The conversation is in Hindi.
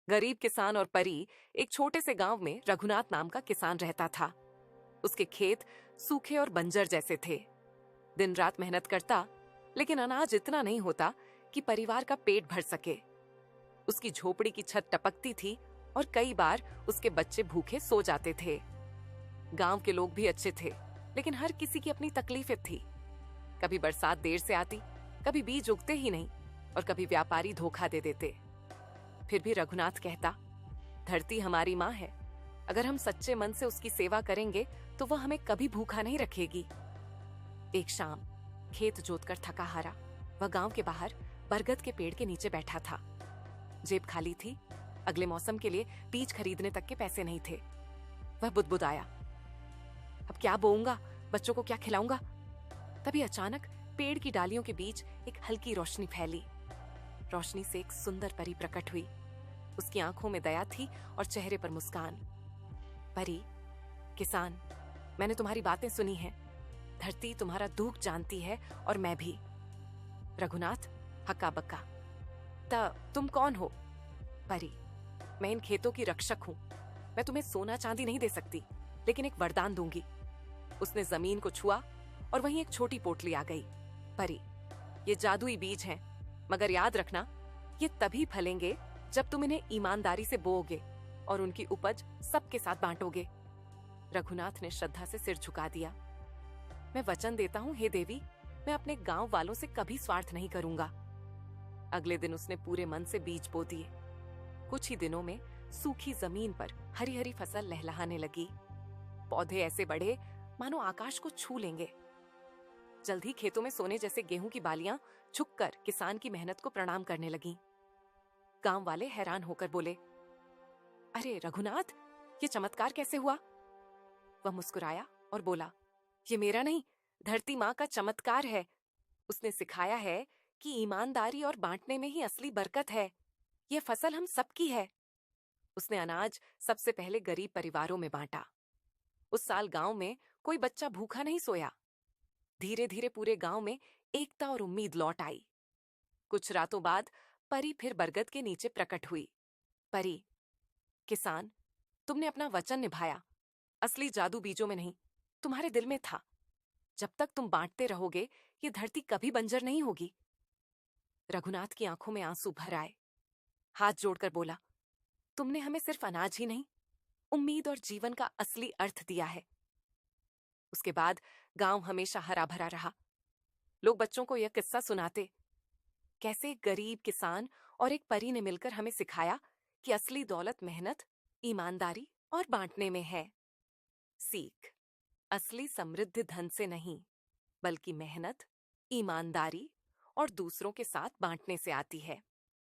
गरीब किसान और परी एक छोटे से गांव में रघुनाथ नाम का किसान रहता था। उसके खेत सूखे और बंजर जैसे थे। दिन रात मेहनत करता, लेकिन अनाज इतना नहीं होता कि परिवार का पेट भर सके। उसकी झोपड़ी की छत टपकती थी और कई बार उसके बच्चे भूखे सो जाते थे। गांव के लोग भी अच्छे थे, लेकिन हर किसी की अपनी तकलीफें थी। कभी बरसात देर से आती, कभी बीज उगते ही नहीं और कभी व्यापारी धोखा दे देते। फिर भी रघुनाथ कहता, धरती हमारी माँ है। अगर हम सच्चे मन से उसकी सेवा करेंगे तो वह हमें कभी भूखा नहीं रखेगी। एक शाम खेत जोतकर थका हारा वह गांव के बाहर बरगद के पेड़ के नीचे बैठा था। जेब खाली थी, अगले मौसम के लिए बीज खरीदने तक के पैसे नहीं थे। वह बुदबुदाया, अब क्या बोऊंगा, बच्चों को क्या खिलाऊंगा। तभी अचानक पेड़ की डालियों के बीच एक हल्की रोशनी फैली। रोशनी से एक सुंदर परी प्रकट हुई। उसकी आंखों में दया थी और चेहरे पर मुस्कान। परी, किसान, मैंने तुम्हारी बातें सुनी हैं। धरती तुम्हारा दुख जानती है और मैं भी। रघुनाथ हक्का बक्का, तुम कौन हो? परी, मैं इन खेतों की रक्षक हूं। मैं तुम्हें सोना चांदी नहीं दे सकती, लेकिन एक वरदान दूंगी। उसने जमीन को छुआ और वहीं एक छोटी पोटली आ गई। परी, ये जादुई बीज हैं, मगर याद रखना, ये तभी फलेंगे जब तुम इन्हें ईमानदारी से बोओगे और उनकी उपज सबके साथ बांटोगे। रघुनाथ ने श्रद्धा से सिर झुका दिया। मैं वचन देता हूँ हे देवी, मैं अपने गांव वालों से कभी स्वार्थ नहीं करूंगा। अगले दिन उसने पूरे मन से बीज बो दिए। कुछ ही दिनों में सूखी जमीन पर हरी हरी फसल लहलहाने लगी। पौधे ऐसे बढ़े मानो आकाश को छू लेंगे। जल्द ही खेतों में सोने जैसे गेहूं की बालियां झुककर किसान की मेहनत को प्रणाम करने लगीं। गांव वाले हैरान होकर बोले, अरे रघुनाथ, ये चमत्कार कैसे हुआ? वह मुस्कुराया और बोला, ये मेरा नहीं, धरती माँ का चमत्कार है। उसने सिखाया है कि ईमानदारी और बांटने में ही असली बरकत है। यह फसल हम सबकी है। उसने अनाज सबसे पहले गरीब परिवारों में बांटा। उस साल गांव में कोई बच्चा भूखा नहीं सोया। धीरे धीरे पूरे गांव में एकता और उम्मीद लौट आई। कुछ रातों बाद परी फिर बरगद के नीचे प्रकट हुई। परी, किसान, तुमने अपना वचन निभाया। असली जादू बीजों में नहीं, तुम्हारे दिल में था। जब तक तुम बांटते रहोगे, ये धरती कभी बंजर नहीं होगी। रघुनाथ की आंखों में आंसू भर आए। हाथ जोड़कर बोला, तुमने हमें सिर्फ अनाज ही नहीं, उम्मीद और जीवन का असली अर्थ दिया है। उसके बाद गांव हमेशा हरा भरा रहा। लोग बच्चों को यह किस्सा सुनाते, कैसे एक गरीब किसान और एक परी ने मिलकर हमें सिखाया कि असली दौलत मेहनत, ईमानदारी और बांटने में है। सीख, असली समृद्धि धन से नहीं, बल्कि मेहनत, ईमानदारी और दूसरों के साथ बांटने से आती है।